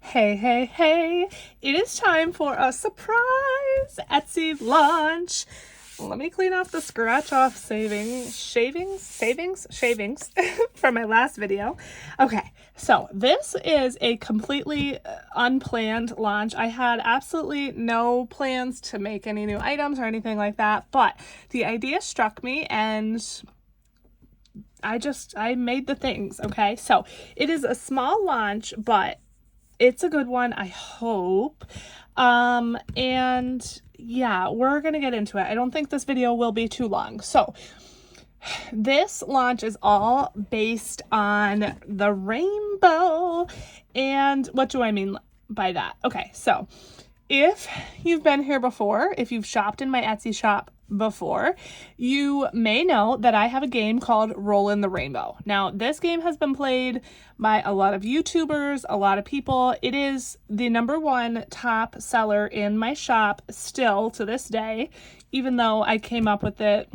Hey, hey, hey, it is time for a surprise Etsy launch. Let me clean off the scratch off shavings from my last video. Okay, so this is a completely unplanned launch. I had absolutely no plans to make any new items or anything like that, but the idea struck me and I made the things. Okay, so it is a small launch, but it's a good one, I hope. And yeah, we're gonna get into it. I don't think this video will be too long. So this launch is all based on the rainbow. And what do I mean by that? Okay, so if you've been here before, if you've shopped in my Etsy shop before, you may know that I have a game called Roll in the Rainbow. Now, this game has been played by a lot of YouTubers, a lot of people. It is the #1 top seller in my shop still to this day, even though I came up with it,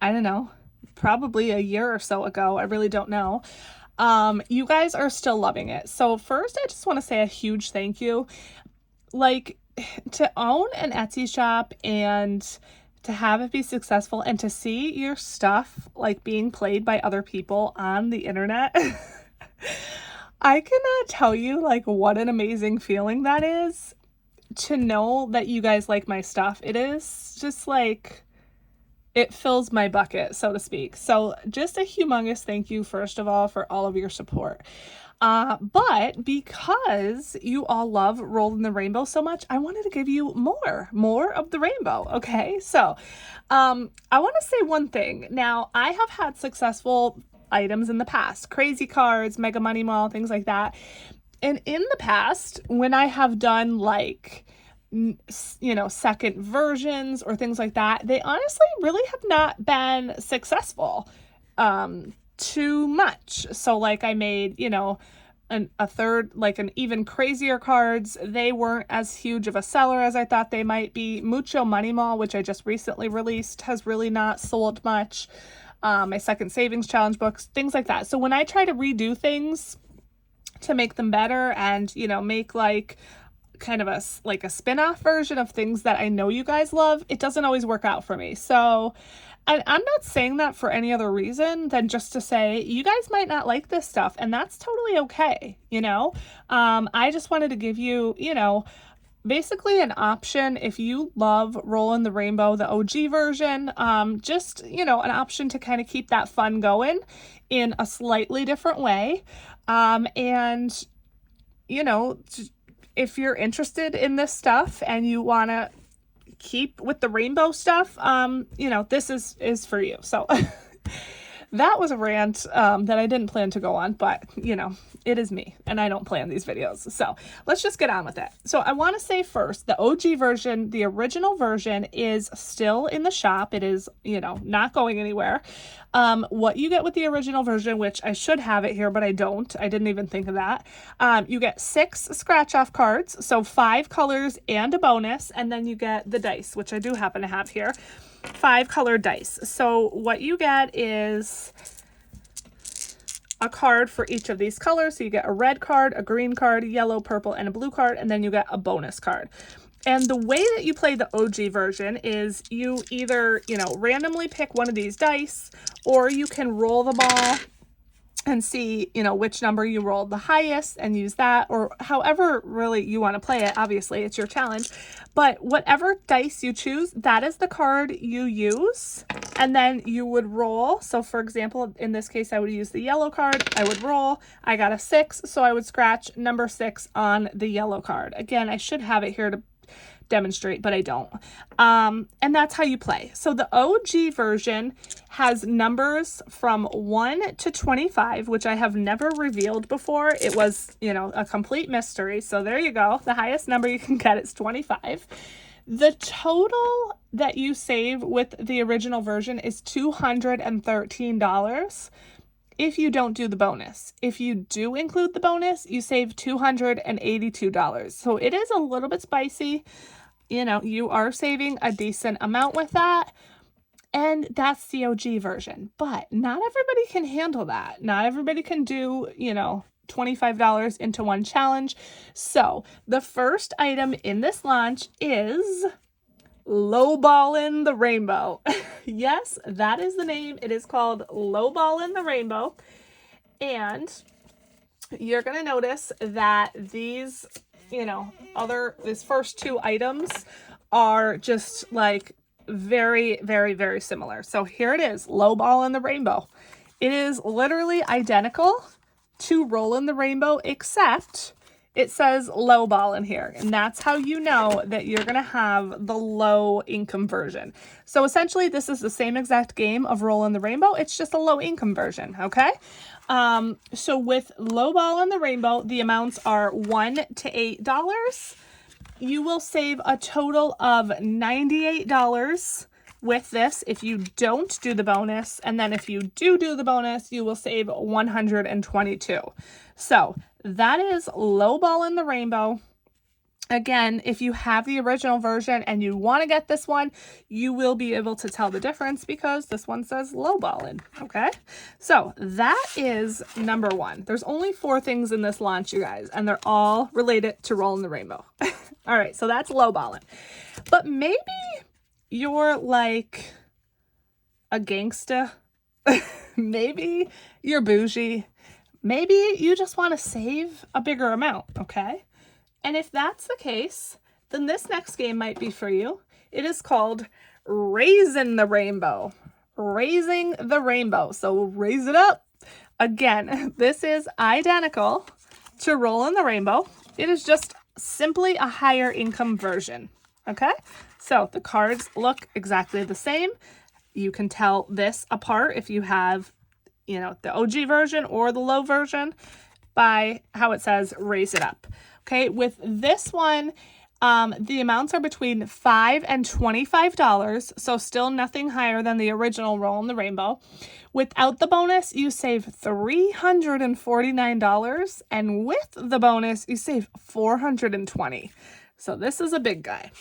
I don't know, probably a year or so ago. I really don't know. You guys are still loving it. So first, I just want to say a huge thank you. Like, to own an Etsy shop and to have it be successful and to see your stuff like being played by other people on the internet, I cannot tell you like what an amazing feeling that is to know that you guys like my stuff. It is just like, it fills my bucket, so to speak. So just a humongous thank you, first of all, for all of your support. But because you all love Roll in the Rainbow so much, I wanted to give you more of the rainbow. Okay, so I want to say one thing. Now, I have had successful items in the past, crazy cards, Mega Money Mall, things like that. And in the past, when I have done like, you know, second versions or things like that, they honestly really have not been successful too much. So like I made, you know, a third, like an even crazier cards. They weren't as huge of a seller as I thought they might be. Mucho Money Mall, which I just recently released, has really not sold much. My second savings challenge books, things like that. So when I try to redo things to make them better and, you know, make like kind of a spin-off version of things that I know you guys love, it doesn't always work out for me. So, and I'm not saying that for any other reason than just to say you guys might not like this stuff, and that's totally okay, you know. I just wanted to give you, you know, basically an option if you love Roll in the Rainbow, the OG version, just, you know, an option to kind of keep that fun going in a slightly different way. And, you know, if you're interested in this stuff and you want to keep with the rainbow stuff, you know, this is for you. So that was a rant that I didn't plan to go on, but, you know, it is me and I don't plan these videos. So let's just get on with it. So I want to say first, the OG version, the original version is still in the shop. It is, you know, not going anywhere. What you get with the original version, which I should have it here, but I don't. I didn't even think of that. You get 6 scratch off cards, so 5 colors and a bonus, and then you get the dice, which I do happen to have here. 5 colored dice. So what you get is a card for each of these colors. So you get a red card, a green card, a yellow, purple, and a blue card, and then you get a bonus card. And the way that you play the OG version is you either, you know, randomly pick one of these dice, or you can roll the ball and see, you know, which number you rolled the highest and use that, or however really you want to play it. Obviously, it's your challenge. But whatever dice you choose, that is the card you use. And then you would roll. So for example, in this case, I would use the yellow card. I would roll. I got a 6, so I would scratch number 6 on the yellow card. Again, I should have it here to demonstrate, but I don't. And that's how you play. So the OG version has numbers from 1 to 25, which I have never revealed before. It was, you know, a complete mystery. So there you go. The highest number you can get is 25. The total that you save with the original version is $213 if you don't do the bonus. If you do include the bonus, you save $282. So it is a little bit spicy. You know, you are saving a decent amount with that. And that's the OG version. But not everybody can handle that. Not everybody can do, you know, $25 into one challenge. So the first item in this launch is Lowballin' the Rainbow. Yes, that is the name. It is called Lowballin' the Rainbow. And you're going to notice that these, these first two items are just like very, very, very similar. So here it is, Lowballin' the Rainbow. It is literally identical to Rollin' the Rainbow, except it says lowball in here, and that's how you know that you're gonna have the low income version. So essentially this is the same exact game of Rollin' the Rainbow, it's just a low income version, okay? So with Lowball in the Rainbow, the amounts are $1 to $8. You will save a total of $98 with this if you don't do the bonus, and then if you do the bonus, you will save $122. So that is Lowball in the Rainbow. Again, if you have the original version and you want to get this one, you will be able to tell the difference because this one says lowballin', okay? So that is number one. There's only 4 things in this launch, you guys, and they're all related to Rollin' the Rainbow. All right, so that's lowballin'. But maybe you're like a gangsta. Maybe you're bougie. Maybe you just want to save a bigger amount, okay? And if that's the case, then this next game might be for you. It is called Raisin' the Rainbow. Raising the Rainbow. So raise it up. Again, this is identical to Rollin' the Rainbow. It is just simply a higher income version, okay? So the cards look exactly the same. You can tell this apart if you have, the OG version or the low version by how it says raise it up. Okay, with this one, the amounts are between $5 and $25, so still nothing higher than the original Rollin' the Rainbow. Without the bonus, you save $349, and with the bonus, you save $420. So this is a big guy.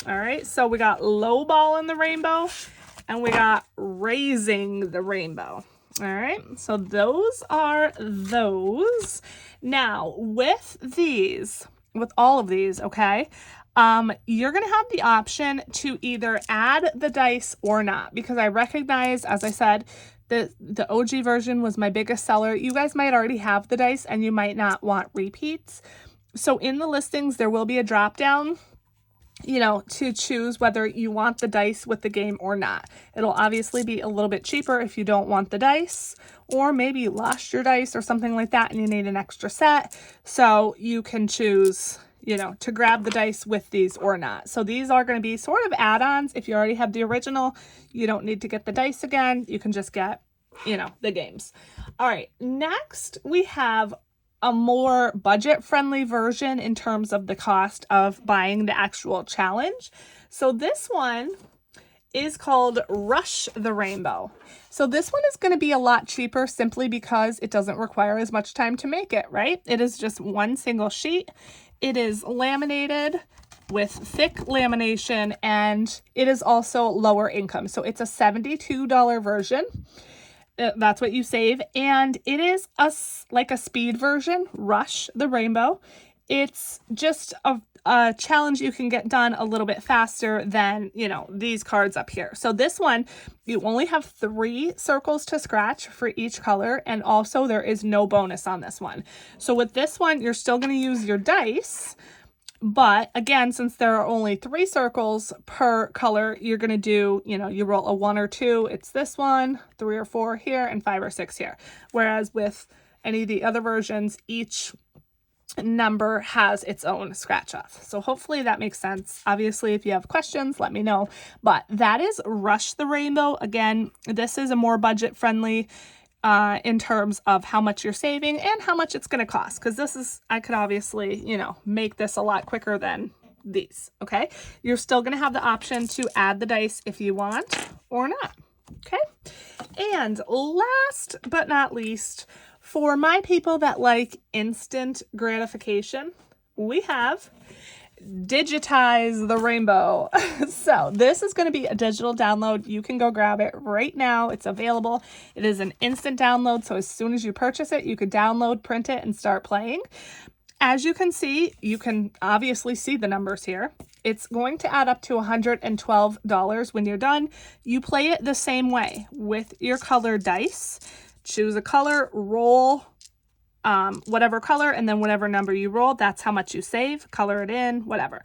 All right, so we got Lowball in the Rainbow, and we got Raising the Rainbow. All right, so those are those. Now, with all of these, okay, you're going to have the option to either add the dice or not, because I recognize, as I said, the OG version was my biggest seller. You guys might already have the dice and you might not want repeats. So in the listings, there will be a drop down, to choose whether you want the dice with the game or not. It'll obviously be a little bit cheaper if you don't want the dice, or maybe you lost your dice or something like that and you need an extra set. So you can choose, to grab the dice with these or not. So these are going to be sort of add-ons. If you already have the original, you don't need to get the dice again. You can just get, the games. All right, next we have a more budget-friendly version in terms of the cost of buying the actual challenge. So this one is called Rush the Rainbow. So this one is going to be a lot cheaper simply because it doesn't require as much time to make it, right? It is just one single sheet. It is laminated with thick lamination, and it is also lower income. So it's a $72 version. That's what you save, and it is like a speed version, Rush the Rainbow. It's just a challenge you can get done a little bit faster than, these cards up here. So this one, you only have 3 circles to scratch for each color, and also there is no bonus on this one. So with this one, you're still going to use your dice. But again, since there are only 3 circles per color, you're going to do, you roll a 1 or 2. It's this one, 3 or 4 here, and 5 or 6 here. Whereas with any of the other versions, each number has its own scratch off. So hopefully that makes sense. Obviously, if you have questions, let me know. But that is Rush the Rainbow. Again, this is a more budget friendly in terms of how much you're saving and how much it's going to cost. Because this is, I could obviously, make this a lot quicker than these, okay? You're still going to have the option to add the dice if you want or not, okay? And last but not least, for my people that like instant gratification, we have digitize the rainbow. So this is going to be a digital download. You can go grab it right now. It's available. It is an instant download. So as soon as you purchase it, you could download, print it, and start playing. As you can see, you can obviously see the numbers here. It's going to add up to $112 when you're done. You play it the same way with your colored dice. Choose a color, roll whatever color, and then whatever number you roll, that's how much you save. Color it in, whatever.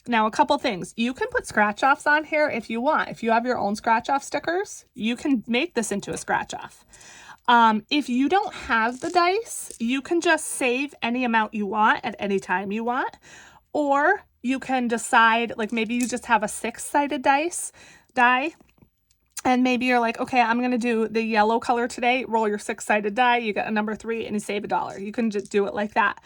Now, a couple things. You can put scratch offs on here if you want. If you have your own scratch off stickers, you can make this into a scratch off. If you don't have the dice, you can just save any amount you want at any time you want. Or you can decide, like maybe you just have a 6-sided die. And maybe you're like, okay, I'm going to do the yellow color today. Roll your 6-sided die. You get a number 3 and you save $1. You can just do it like that.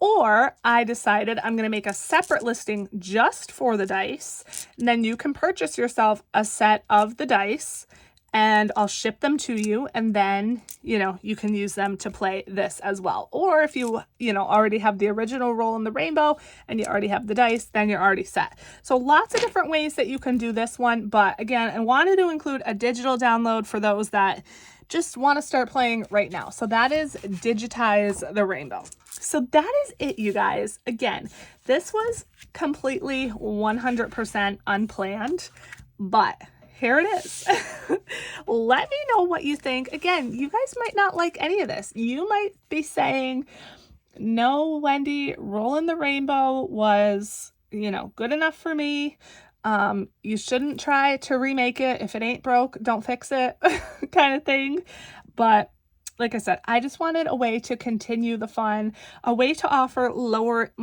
Or I decided I'm going to make a separate listing just for the dice. And then you can purchase yourself a set of the dice and I'll ship them to you. And then, you can use them to play this as well. Or if you, already have the original Roll in the Rainbow and you already have the dice, then you're already set. So lots of different ways that you can do this one. But again, I wanted to include a digital download for those that just want to start playing right now. So that is Digitize the Rainbow. So that is it, you guys. Again, this was completely 100% unplanned, but here it is. Let me know what you think. Again, you guys might not like any of this. You might be saying, no, Wendy, Roll in the Rainbow was, good enough for me. You shouldn't try to remake it. If it ain't broke, don't fix it kind of thing. But like I said, I just wanted a way to continue the fun, a way to offer lower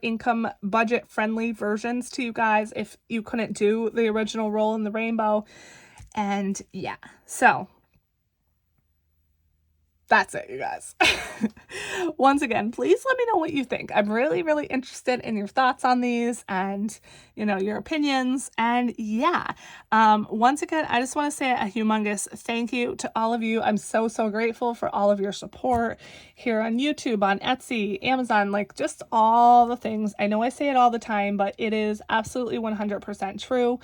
income, budget friendly versions to you guys if you couldn't do the original Roll in the Rainbow. And yeah, so that's it, you guys. Once again, please let me know what you think. I'm really, really interested in your thoughts on these and, your opinions. And yeah, once again, I just want to say a humongous thank you to all of you. I'm so, so grateful for all of your support here on YouTube, on Etsy, Amazon, like just all the things. I know I say it all the time, but it is absolutely 100% true.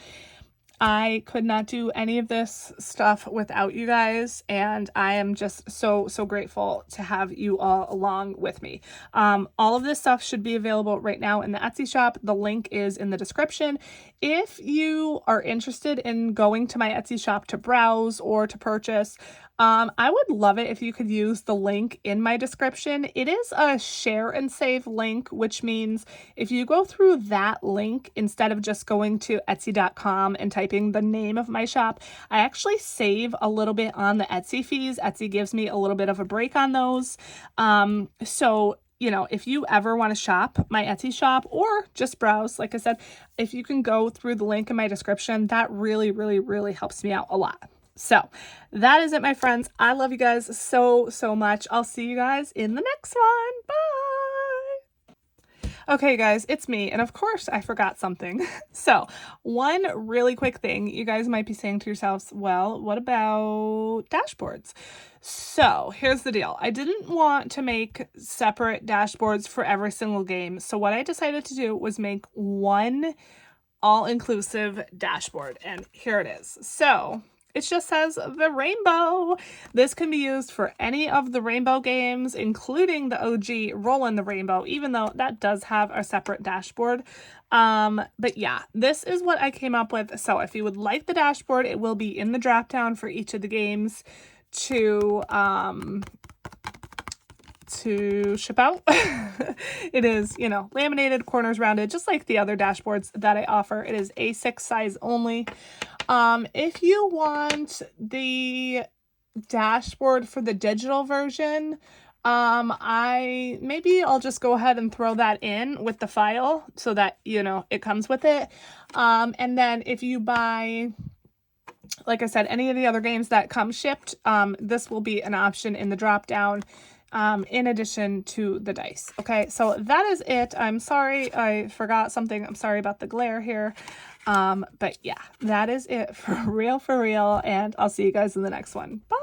I could not do any of this stuff without you guys, and I am just so, so grateful to have you all along with me. All of this stuff should be available right now in the Etsy shop. The link is in the description. If you are interested in going to my Etsy shop to browse or to purchase, I would love it if you could use the link in my description. It is a share and save link, which means if you go through that link, instead of just going to Etsy.com and typing the name of my shop, I actually save a little bit on the Etsy fees. Etsy gives me a little bit of a break on those. So if you ever want to shop my Etsy shop or just browse, like I said, if you can go through the link in my description, that really, really, really helps me out a lot. So that is it, my friends. I love you guys so, so much. I'll see you guys in the next one. Bye. Okay, guys, it's me. And of course, I forgot something. So one really quick thing, you guys might be saying to yourselves, well, what about dashboards? So here's the deal. I didn't want to make separate dashboards for every single game. So what I decided to do was make one all-inclusive dashboard. And here it is. So it just says the Rainbow. This can be used for any of the Rainbow games, including the OG Roll in the Rainbow, even though that does have a separate dashboard. But yeah, this is what I came up with. So if you would like the dashboard, it will be in the drop down for each of the games to ship out. It is, laminated, corners rounded, just like the other dashboards that I offer. It is A6 size only. If you want the dashboard for the digital version, I'll just go ahead and throw that in with the file so that, it comes with it. And then if you buy, like I said, any of the other games that come shipped, this will be an option in the drop down. In addition to the dice. Okay, so that is it. I'm sorry I forgot something. I'm sorry about the glare here. But yeah, that is it for real, and I'll see you guys in the next one. Bye.